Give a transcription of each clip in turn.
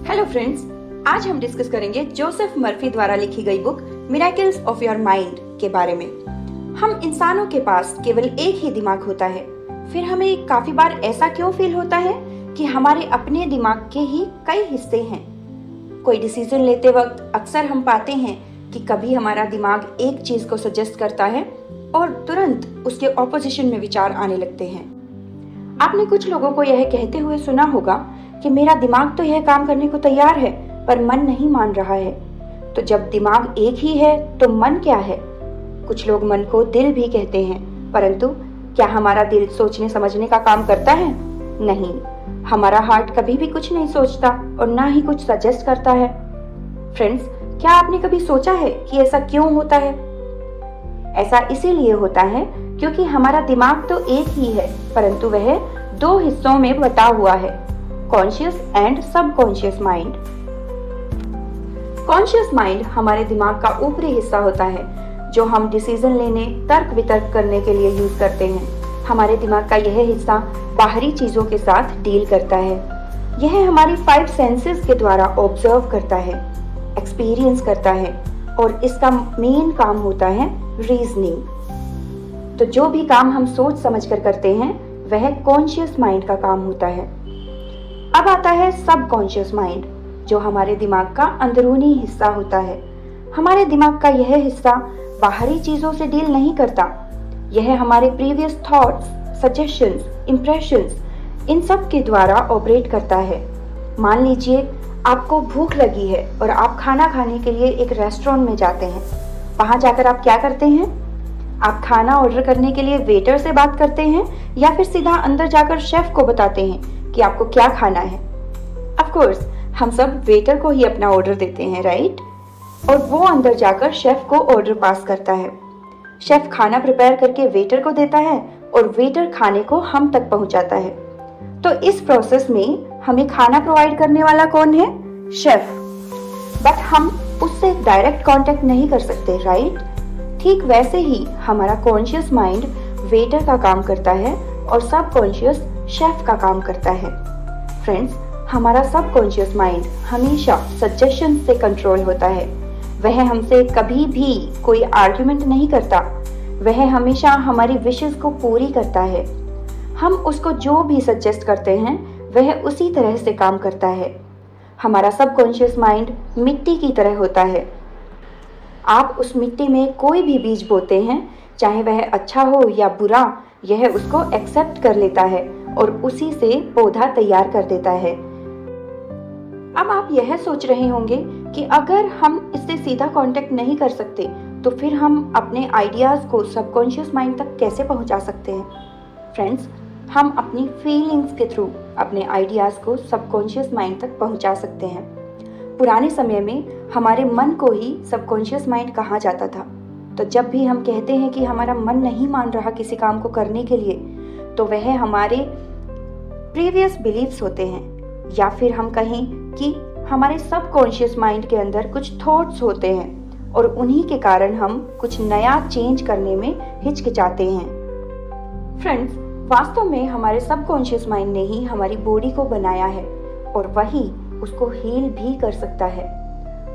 Hello friends, आज हम discuss करेंगे जोसेफ मर्फी द्वारा लिखी गई book miracles of your mind के बारे में। हम इंसानों के पास केवल एक ही दिमाग होता है, फिर हमें काफी बार ऐसा क्यों फील होता है कि हमारे अपने दिमाग के ही कई हिस्से हैं। कोई डिसीजन लेते वक्त अक्सर हम पाते हैं कि कभी हमारा दिमाग एक चीज को सजेस्ट करता है और तुरंत उसके ऑपोजिशन में विचार आने लगते हैं। आपने कुछ लोगों को यह कहते हुए सुना होगा कि मेरा दिमाग तो यह काम करने को तैयार है पर मन नहीं मान रहा है। तो जब दिमाग एक ही है तो मन क्या है? कुछ लोग मन को दिल भी कहते हैं, परंतु क्या हमारा दिल सोचने समझने का काम करता है? नहीं, हमारा हार्ट कभी भी कुछ नहीं सोचता और ना ही कुछ सजेस्ट करता है। फ्रेंड्स, क्या आपने कभी सोचा है कि ऐसा क्यों होता है? ऐसा इसीलिए होता है क्योंकि हमारा दिमाग तो एक ही है, परंतु वह दो हिस्सों में बटा हुआ है, conscious and subconscious mind. Conscious mind हमारे दिमाग का ऊपरी हिस्सा होता है जो हम डिसीजन लेने, तर्क वितर्क करने के लिए यूज करते हैं। हमारे दिमाग का यह हिस्सा बाहरी चीजों के साथ डील करता है। यह हमारी 5 सेंसेस के द्वारा ऑब्जर्व करता है, एक्सपीरियंस करता है और इसका मेन काम होता है रीजनिंग। तो जो भी काम हम सोच समझकर करते हैं वह कॉन्शियस माइंड का काम होता है। अब आता है सबकॉन्शियस माइंड, जो हमारे दिमाग का अंदरूनी हिस्सा होता है। हमारे दिमाग का यह हिस्सा बाहरी चीजों से डील नहीं करता। यह हमारे प्रीवियस थॉट्स, सजेशंस, इंप्रेशंस, इन सब के द्वारा ऑपरेट करता है। मान लीजिए आपको भूख लगी है और आप खाना खाने के लिए एक रेस्टोरेंट में जाते हैं। वहां जाकर आप क्या करते हैं? आप खाना ऑर्डर करने के लिए वेटर से बात करते हैं या फिर सीधा अंदर जाकर शेफ को बताते हैं कि आपको क्या खाना है? ऑफ कोर्स, हम सब वेटर को ही अपना ऑर्डर देते हैं, राइट? और वो अंदर जाकर शेफ को ऑर्डर पास करता है। शेफ खाना प्रिपेयर करके वेटर को देता है और वेटर खाने को हम तक पहुंचाता है। तो इस प्रोसेस में हमें खाना प्रोवाइड करने वाला कौन है? शेफ। बट हम उससे डायरेक्ट कांटेक्ट नहीं कर सकते, राइट? ठीक वैसे ही हमारा कॉन्शियस माइंड वेटर का काम करता है और सबकॉन्शियस शेफ का काम करता है। फ्रेंड्स, हमारा सबकॉन्शियस माइंड हमेशा सजेशन से कंट्रोल होता है। वह हमसे कभी भी कोई आर्ग्यूमेंट नहीं करता। वह हमेशा हमारी विशेस को पूरी करता है। हम उसको जो भी सजेस्ट करते हैं वह उसी तरह से काम करता है। हमारा सबकॉन्शियस माइंड मिट्टी की तरह होता है। आप उस मिट्टी में कोई भी बीज बोते हैं, चाहे वह अच्छा हो या बुरा, यह उसको एक्सेप्ट कर लेता है और उसी से पौधा तैयार कर देता है। अब आप यह सोच रहे होंगे कि अगर हम इससे सीधा कांटेक्ट नहीं कर सकते तो फिर हम अपने आइडियाज को सबकॉन्शियस माइंड तक कैसे पहुंचा सकते हैं? फ्रेंड्स, हम अपनी फीलिंग्स के थ्रू अपने आइडियाज को सबकॉन्शियस माइंड तक पहुंचा सकते हैं। पुराने समय में हमारे मन को ही सबकॉन्शियस माइंड कहा जाता था। तो जब भी हम कहते हैं कि हमारा मन नहीं मान रहा किसी काम को करने के लिए, तो वह हमारे प्रीवियस बिलीव्स होते हैं, या फिर हम कहें कि हमारे सबकॉन्शियस माइंड के अंदर कुछ थॉट्स होते हैं और उन्हीं के कारण हम कुछ नया चेंज करने में हिचकिचाते हैं। फ्रेंड्स, वास्तव में हमारे सबकॉन्शियस माइंड ने ही हमारी बॉडी को बनाया है और वही उसको हील भी कर सकता है।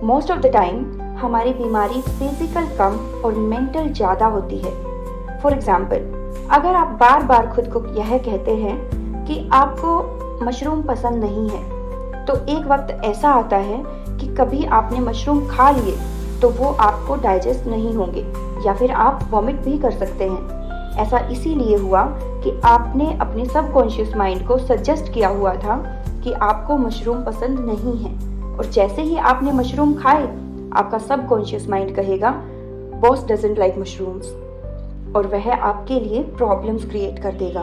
मोस्ट ऑफ द टाइम हमारी बीमारी फिजिकल कम और मेंटल ज्यादा होती है। फॉर एग्जाम्पल, अगर आप बार बार खुद को यह कहते हैं कि आपको मशरूम पसंद नहीं है, तो एक वक्त ऐसा आता है कि कभी आपने मशरूम खा लिए तो वो आपको डाइजेस्ट नहीं होंगे या फिर आप वॉमिट भी कर सकते हैं। ऐसा इसीलिए हुआ कि आपने अपने सबकॉन्शियस माइंड को सजेस्ट किया हुआ था कि आपको मशरूम पसंद नहीं है, और जैसे ही आपने मशरूम खाए आपका सबकॉन्शियस माइंड कहेगा बॉस डजंट लाइक मशरूम्स, और वह आपके लिए प्रॉब्लम्स क्रिएट कर देगा।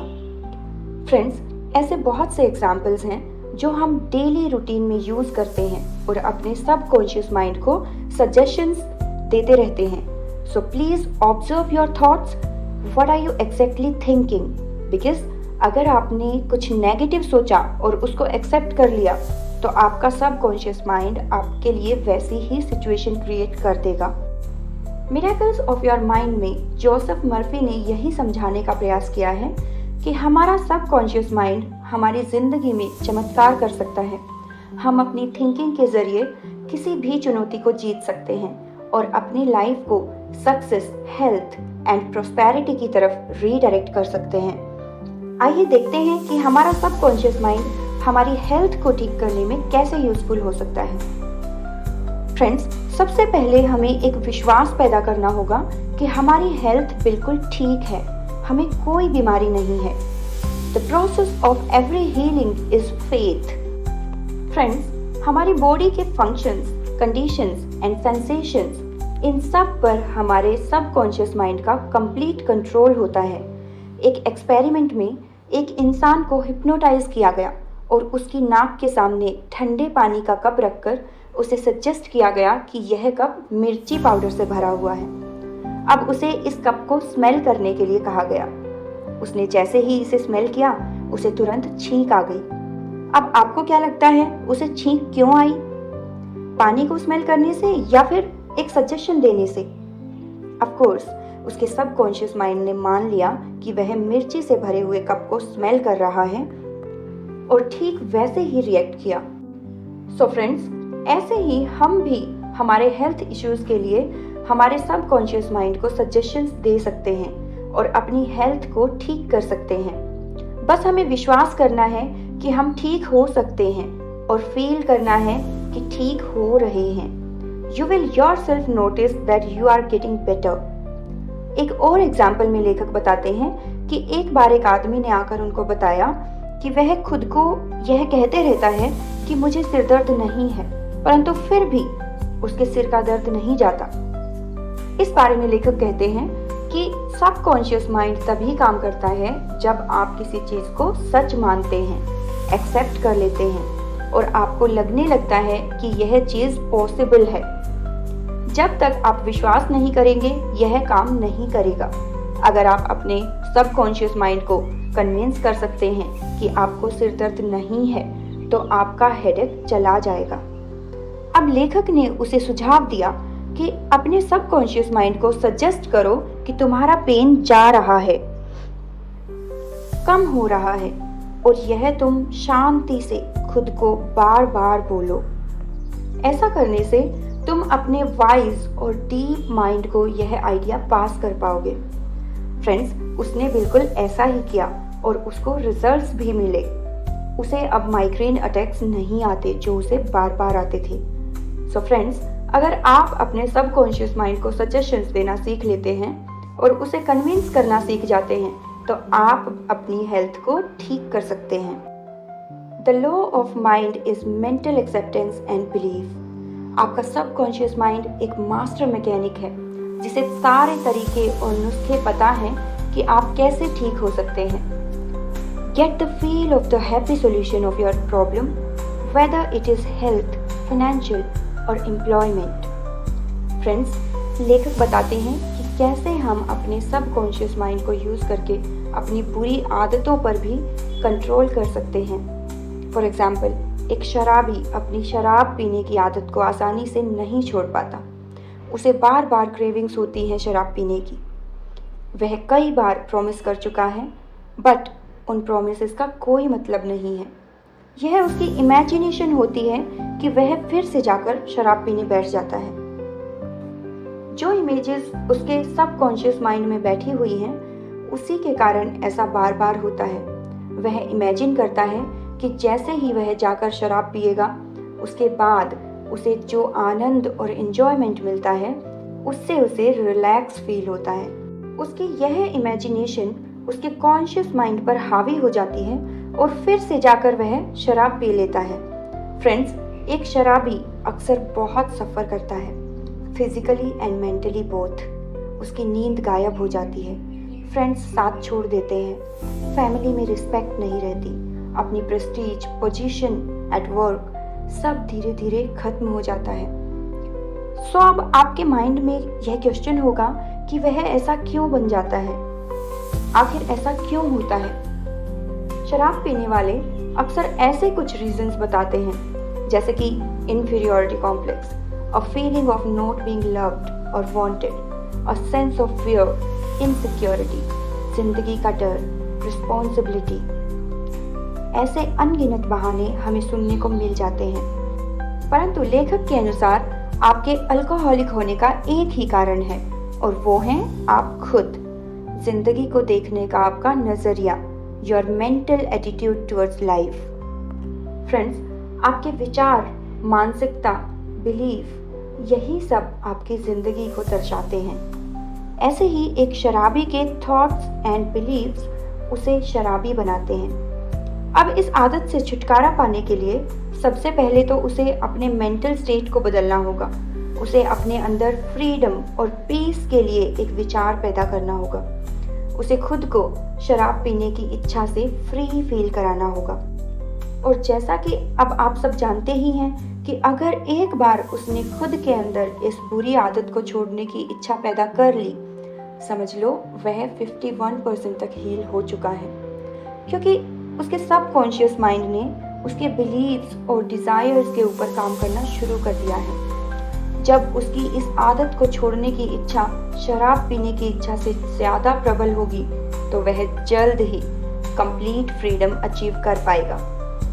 फ्रेंड्स, ऐसे बहुत से एग्जाम्पल्स हैं जो हम डेली रूटीन में यूज करते हैं और अपने सबकॉन्शियस माइंड को सजेशंस देते रहते हैं। So please observe your thoughts, what are you exactly thinking, because अगर आपने कुछ नेगेटिव सोचा और उसको एक्सेप्ट कर लिया तो आपका सबकॉन्शियस माइंड आपके लिए वैसी ही सिचुएशन क्रिएट कर देगा। मिरेकल्स ऑफ योर माइंड में जोसेफ मर्फी ने यही समझाने का प्रयास किया है कि हमारा सबकॉन्शियस माइंड हमारी जिंदगी में चमत्कार कर सकता है। हम अपनी थिंकिंग के जरिए किसी भी चुनौती को जीत सकते हैं और अपनी लाइफ को सक्सेस, हेल्थ एंड प्रोस्पेरिटी की तरफ रीडायरेक्ट कर सकते हैं। आइए देखते हैं कि हमारा सबकॉन्शियस माइंड हमारी हेल्थ को ठीक करने में कैसे यूजफुल हो सकता है। फ्रेंड्स, सबसे पहले हमें एक विश्वास पैदा करना होगा कि हमारी हेल्थ बिल्कुल ठीक है, हमें कोई बीमारी नहीं है। The process of every healing is faith. Friends, हमारी बॉडी के फंक्शंस, कंडीशंस एंड सेंसेशंस, इन सब पर हमारे सबकॉन्शियस माइंड का कंप्लीट कंट्रोल होता है। एक एक्सपेरिमेंट में एक इंसान को हिप्नोटाइज किया गया और उसकी नाक के सामने ठंडे पानी का कप रखकर उसे सजेस्ट किया गया कि यह कप मिर्ची पाउडर से भरा हुआ है। अब उसे इस कप को स्मेल करने के लिए कहा गया। उसने जैसे ही इसे स्मेल किया, उसे तुरंत छींक आ गई। अब आपको क्या लगता है, उसे छींक क्यों आई? पानी को स्मेल करने से या फिर एक सजेशन देने से? ऑफ कोर्स, उसके सबकॉन्शियस माइंड ने मान लिया कि वह मिर्ची से भरे हुए कप को स्मेल कर रहा है और ठीक वैसे ही रिएक्ट किया। सो फ्रेंड्स, ऐसे ही हम भी हमारे हेल्थ इश्यूज के लिए हमारे सबकॉन्शियस माइंड को सजेशंस दे सकते हैं और अपनी हेल्थ को ठीक कर सकते हैं। बस हमें विश्वास करना है कि हम ठीक हो सकते हैं और फील करना है कि ठीक हो रहे हैं। You will yourself notice that you are getting better. एक और एग्जाम्पल में लेखक बताते हैं कि एक बार एक आदमी ने आकर उनको बताया कि वह खुद को यह कहते रहता है कि मुझे सिर दर्द नहीं है, परंतु फिर भी उसके सिर का दर्द नहीं जाता। इस बारे में लेखक कहते हैं कि सबकॉन्शियस माइंड तभी काम करता है जब आप किसी चीज को सच मानते हैं, एक्सेप्ट कर लेते हैं और आपको लगने लगता है कि यह चीज पॉसिबल है। जब तक आप विश्वास नहीं करेंगे, यह काम नहीं करेगा। अगर आप अपने सबकॉन्शियस माइंड को कन्विंस कर सकते हैं कि आपको सिर दर्द नहीं है, तो आपका हेडेक चला जाएगा। अब लेखक ने उसे सुझाव दिया कि अपने सबकॉन्शियस माइंड को सजेस्ट करो कि तुम्हारा पेन जा रहा है, कम हो रहा है, और यह तुम शांति से खुद को बार बार बोलो। ऐसा करने से तुम अपने वाइज और डीप माइंड को यह आइडिया पास कर पाओगे। फ्रेंड्स, उसने बिल्कुल ऐसा ही किया और उसको रिजल्ट्स भी मिले। उसे अब माइग्रेन अटैक्स नहीं आते जो उसे बार बार आते थे। सो फ्रेंड्स, अगर आप अपने सबकॉन्शियस माइंड को सजेशंस देना सीख लेते हैं और उसे कन्विंस करना सीख जाते हैं, तो आप अपनी हेल्थ को ठीक कर सकते हैं। The law of mind is mental acceptance and belief. आपका सबकॉन्शियस माइंड एक मास्टर मैकेनिक है जिसे सारे तरीके और नुस्खे पता हैं कि आप कैसे ठीक हो सकते हैं। Get the feel of the happy solution of your problem, whether it is health, financial or employment. Friends, लेखक बताते हैं कि कैसे हम अपने सबकॉन्शियस माइंड को यूज करके अपनी बुरी आदतों पर भी कंट्रोल कर सकते हैं। फॉर एग्जाम्पल, एक शराबी अपनी शराब पीने की आदत को आसानी से नहीं छोड़ पाता। उसे बार बार क्रेविंग्स होती है शराब पीने की। वह कई बार प्रॉमिस कर चुका है, बट उन प्रोमिसेस का कोई मतलब नहीं है। यह उसकी इमेजिनेशन होती है कि वह फिर से जाकर शराब पीने बैठ जाता है। जो इमेजेस उसके सबकॉन्शियस माइंड में बैठी हुई हैं, उसी के कारण ऐसा बार बार होता है। वह इमेजिन करता है कि जैसे ही वह जाकर शराब पिएगा, उसके बाद उसे जो आनंद और एंजॉयमेंट मिलता है, उससे उसे रिलैक्स फील होता है। उसकी यह इमेजिनेशन उसके कॉन्शियस माइंड पर हावी हो जाती है और फिर से जाकर वह शराब पी लेता है। फ्रेंड्स, एक शराबी अक्सर बहुत सफ़र करता है, फिजिकली एंड मेंटली बोथ। उसकी नींद गायब हो जाती है, फ्रेंड्स साथ छोड़ देते हैं, फैमिली में रिस्पेक्ट नहीं रहती, अपनी प्रेस्टीज, पोजीशन एट वर्क सब धीरे धीरे खत्म हो जाता है। सो अब आपके माइंड में यह क्वेश्चन होगा कि वह ऐसा क्यों बन जाता है, आखिर ऐसा क्यों होता है। शराब पीने वाले अक्सर ऐसे कुछ रीजंस बताते हैं, जैसे कि inferiority complex, a feeling of not being loved और wanted, a sense of fear, insecurity, जिंदगी का डर, रिस्पॉन्सिबिलिटी। ऐसे अनगिनत बहाने हमें सुनने को मिल जाते हैं, परंतु लेखक के अनुसार आपके अल्कोहलिक होने का एक ही कारण है और वो है आप खुद। जिंदगी को देखने का आपका नजरिया, your mental attitude towards life. Friends, आपके विचार, मानसिकता, बिलीफ, यही सब आपकी जिंदगी को दर्शाते हैं। ऐसे ही एक शराबी के थॉट्स एंड बिलीव्स उसे शराबी बनाते हैं। अब इस आदत से छुटकारा पाने के लिए सबसे पहले तो उसे अपने मेंटल स्टेट को बदलना होगा। उसे अपने अंदर फ्रीडम और पीस के लिए एक विचार पैदा करना होगा। उसे खुद को शराब पीने की इच्छा से फ्री फील कराना होगा। और जैसा कि अब आप सब जानते ही हैं कि अगर एक बार उसने खुद के अंदर इस बुरी आदत को छोड़ने की इच्छा पैदा कर ली, समझ लो वह 51% तक हील हो चुका है, क्योंकि उसके सबकॉन्शियस माइंड ने उसके बिलीव्स और डिजायर्स के ऊपर काम करना शुरू कर दिया है। जब उसकी इस आदत को छोड़ने की इच्छा शराब पीने की इच्छा से ज्यादा प्रबल होगी तो वह जल्द ही कंप्लीट फ्रीडम अचीव कर पाएगा।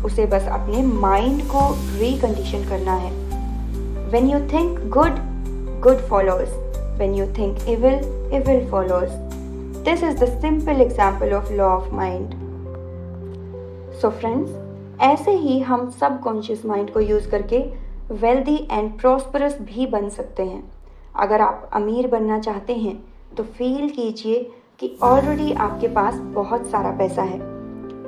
उसे बस अपने माइंड को रिकंडीशन करना है। When you think good, good follows. When you think evil, evil follows. This is the simple example of law of mind. So friends, ऐसे ही हम सबकॉन्शियस माइंड को यूज करके वेल्दी एंड प्रॉस्परस भी बन सकते हैं। अगर आप अमीर बनना चाहते हैं तो फील कीजिए कि ऑलरेडी आपके पास बहुत सारा पैसा है।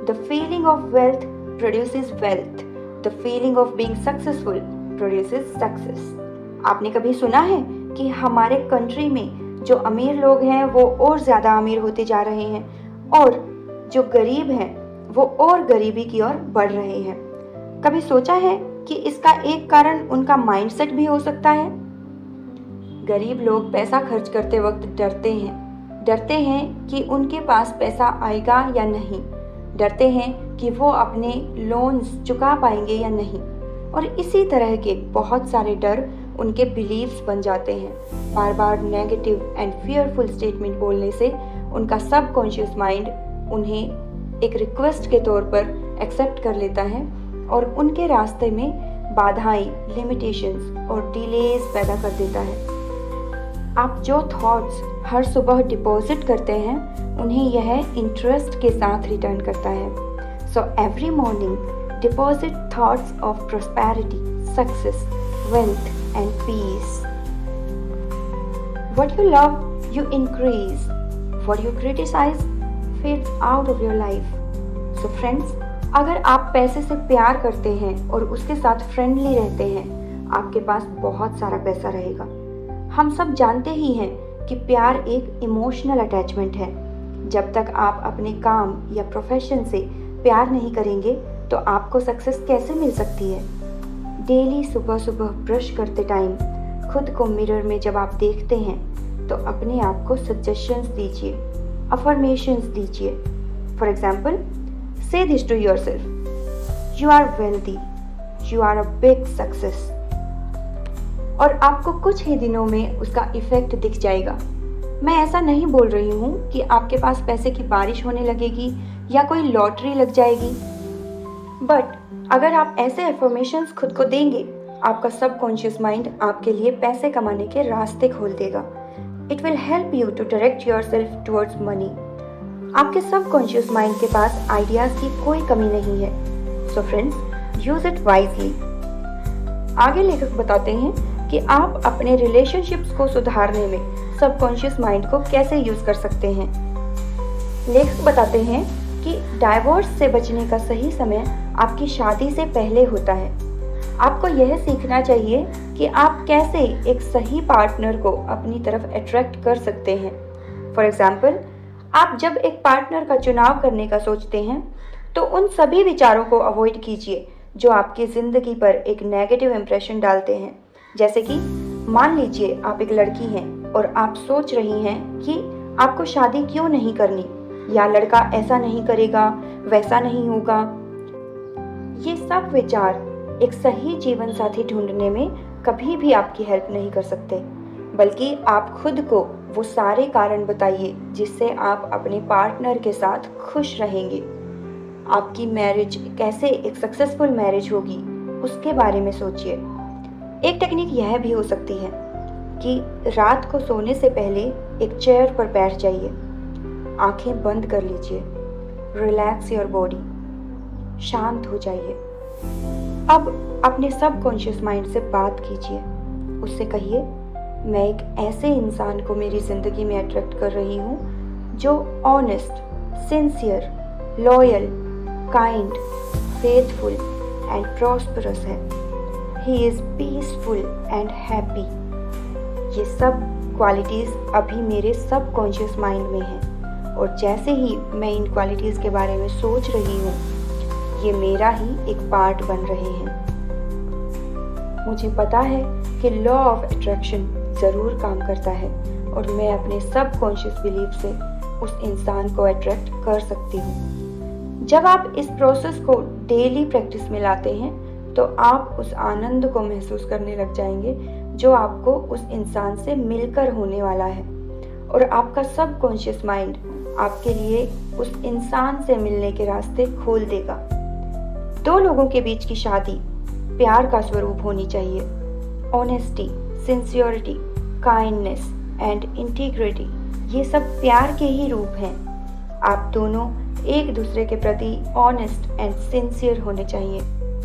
The feeling of wealth produces wealth. The feeling of being successful produces success. आपने कभी सुना है कि हमारे कंट्री में जो अमीर लोग हैं वो और ज़्यादा अमीर होते जा रहे हैं और जो गरीब हैं वो और गरीबी की ओर बढ़ रहे हैं? कभी सोचा है कि इसका एक कारण उनका माइंडसेट भी हो सकता है? गरीब लोग पैसा खर्च करते वक्त डरते हैं कि उनके पास पैसा आएगा या नहीं, डरते हैं कि वो अपने लोन्स चुका पाएंगे या नहीं, और इसी तरह के बहुत सारे डर उनके बिलीव्स बन जाते हैं। बार बार नेगेटिव एंड फियरफुल स्टेटमेंट बोलने से उनका सबकॉन्शियस माइंड उन्हें एक रिक्वेस्ट के तौर पर एक्सेप्ट कर लेता है और उनके रास्ते में बाधाएं, लिमिटेशंस और डिलेज पैदा कर देता है। आप जो थॉट्स हर सुबह डिपॉजिट करते हैं उन्हें यह इंटरेस्ट के साथ रिटर्न करता है। So every morning deposit thoughts of prosperity, success, wealth and peace. What you love, you increase. What you criticize fades out of your life. So friends, अगर आप पैसे से प्यार करते हैं और उसके साथ फ्रेंडली रहते हैं, आपके पास बहुत सारा पैसा रहेगा। हम सब जानते ही हैं कि प्यार एक इमोशनल अटैचमेंट है। जब तक आप अपने काम या प्रोफेशन से प्यार नहीं करेंगे तो आपको सक्सेस कैसे मिल सकती है? डेली सुबह सुबह ब्रश करते टाइम खुद को मिरर में जब आप देखते हैं तो अपने आप को सजेशंस दीजिए, अफर्मेशंस दीजिए। For example, say this to yourself: you are wealthy, you are a big success। और आपको कुछ ही दिनों में उसका इफेक्ट दिख जाएगा। मैं ऐसा नहीं बोल रही हूँ कि आपके पास पैसे की बारिश होने लगेगी या कोई लॉटरी लग जाएगी, बट अगर आप ऐसे अफर्मेशंस खुद को देंगे, आपका सबकॉन्शियस माइंड आपके लिए पैसे कमाने के रास्ते खोल देगा। It will help you to direct yourself towards money. आपके सबकॉन्शियस माइंड के पास आइडियाज की कोई कमी नहीं है। So friends, use it wisely. आगे लेखक बताते हैं कि आप अपने रिलेशनशिप्स को सुधारने में सबकॉन्शियस माइंड को कैसे यूज कर सकते हैं। लेखक बताते हैं कि डाइवोर्स से बचने का सही समय आपकी शादी से पहले होता है। आपको यह सीखना चाहिए कि आप कैसे एक सही पार्टनर को अपनी तरफ अट्रैक्ट कर सकते हैं। फॉर एग्जाम्पल, आप जब एक पार्टनर का चुनाव करने का सोचते हैं तो उन सभी विचारों को अवॉइड कीजिए जो आपकी ज़िंदगी पर एक नेगेटिव इम्प्रेशन डालते हैं। जैसे कि मान लीजिए आप एक लड़की हैं और आप सोच रही हैं कि आपको शादी क्यों नहीं करनी, या लड़का ऐसा नहीं करेगा, वैसा नहीं होगा। ये सब विचार एक सही जीवन साथी ढूंढने में कभी भी आपकी हेल्प नहीं कर सकते, बल्कि आप खुद को वो सारे कारण बताइए जिससे आप अपने पार्टनर के साथ खुश रहेंगे। आपकी मैरिज कैसे एक सक्सेसफुल मैरिज होगी उसके बारे में सोचिए। एक टेक्निक यह भी हो सकती है कि रात को सोने से पहले एक चेयर पर बैठ जाइए, आंखें बंद कर लीजिए, रिलैक्स योर बॉडी, शांत हो जाइए। अब अपने सबकॉन्शियस माइंड से बात कीजिए, उससे कहिए मैं एक ऐसे इंसान को मेरी ज़िंदगी में अट्रैक्ट कर रही हूँ जो honest, sincere, loyal, kind, faithful and prosperous है। He is peaceful and happy. ये सब क्वालिटीज़ अभी मेरे सबकॉन्शियस माइंड में हैं और जैसे ही मैं इन क्वालिटीज़ के बारे में सोच रही हूँ ये मेरा ही एक पार्ट बन रहे हैं। मुझे पता है कि लॉ ऑफ अट्रैक्शन ज़रूर काम करता है और मैं अपने सबकॉन्शियस बिलीफ से उस इंसान को अट्रैक्ट कर सकती हूँ। जब आप इस प्रोसेस को डेली प्रैक्टिस में लाते हैं तो आप उस आनंद को महसूस करने लग जाएंगे जो आपको उस इंसान से मिलकर होने वाला है और आपका सबकॉन्शियस माइंड आपके लिए उस इंसान से मिलने के रास्ते खोल देगा। दो लोगों के बीच की शादी प्यार का स्वरूप होनी चाहिए। Honesty, sincerity, kindness and integrity, ये सब प्यार के ही रूप हैं। आप दोनों एक दूसरे के प्रति ऑनेस्ट एंड सिंसियर होने चाहिए।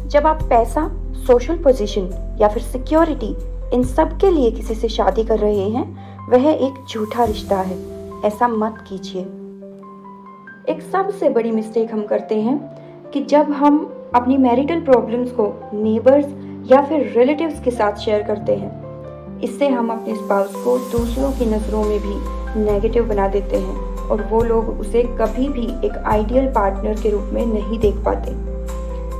जब आप पैसा, सोशल पोजीशन या फिर सिक्योरिटी इन सब के लिए किसी से शादी कर रहे हैं वह एक झूठा रिश्ता है, ऐसा मत कीजिए। एक सबसे बड़ी मिस्टेक हम करते हैं कि जब हम अपनी मैरिटल प्रॉब्लम्स को नेबर्स या फिर रिलेटिव्स के साथ शेयर करते हैं। इससे हम अपने स्पाउस को दूसरों की नज़रों में भी नेगेटिव बना देते हैं और वो लोग उसे कभी भी एक आइडियल पार्टनर के रूप में नहीं देख पाते।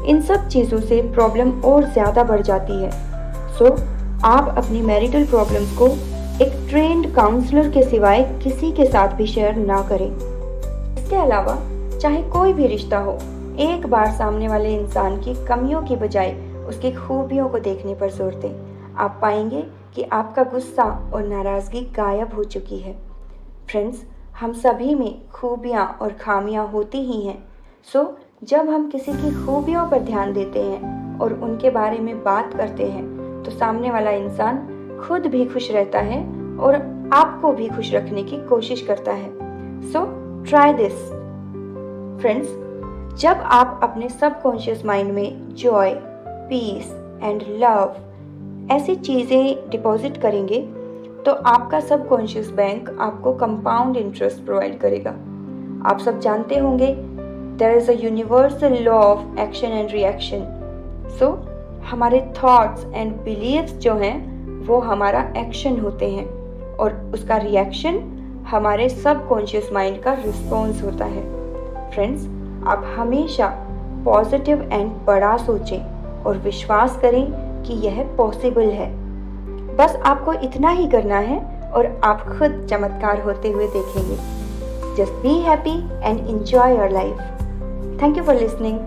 इन सब चीज़ों से प्रॉब्लम और ज़्यादा बढ़ जाती है। सो आप अपनी मैरिटल प्रॉब्लम्स को एक ट्रेंड काउंसलर के सिवाय किसी के साथ भी शेयर ना करें। इसके अलावा चाहे कोई भी रिश्ता हो, एक बार सामने वाले इंसान की कमियों की बजाय उसकी खूबियों को देखने पर जोर दें। आप पाएंगे कि आपका गुस्सा और नाराज़गी गायब हो चुकी है। फ्रेंड्स, हम सभी में खूबियाँ और खामियाँ होती ही हैं। सो जब हम किसी की खूबियों पर ध्यान देते हैं और उनके बारे में बात करते हैं तो सामने वाला इंसान खुद भी खुश रहता है और आपको भी खुश रखने की कोशिश करता है। So try this friends. जब आप अपने सबकॉन्शियस माइंड में जॉय, पीस एंड लव ऐसी चीज़ें डिपॉजिट करेंगे तो आपका सबकॉन्शियस बैंक आपको कंपाउंड इंटरेस्ट प्रोवाइड करेगा। आप सब जानते होंगे there is a universal law of action and reaction. So हमारे थॉट्स एंड बिलीव्स जो हैं वो हमारा एक्शन होते हैं और उसका रिएक्शन हमारे सबकॉन्शियस माइंड का रिस्पॉन्स होता है। फ्रेंड्स, आप हमेशा पॉजिटिव एंड बड़ा सोचें और विश्वास करें कि यह पॉसिबल है। बस आपको इतना ही करना है और आप खुद चमत्कार होते हुए देखेंगे। Just be happy and enjoy your life. Thank you for listening.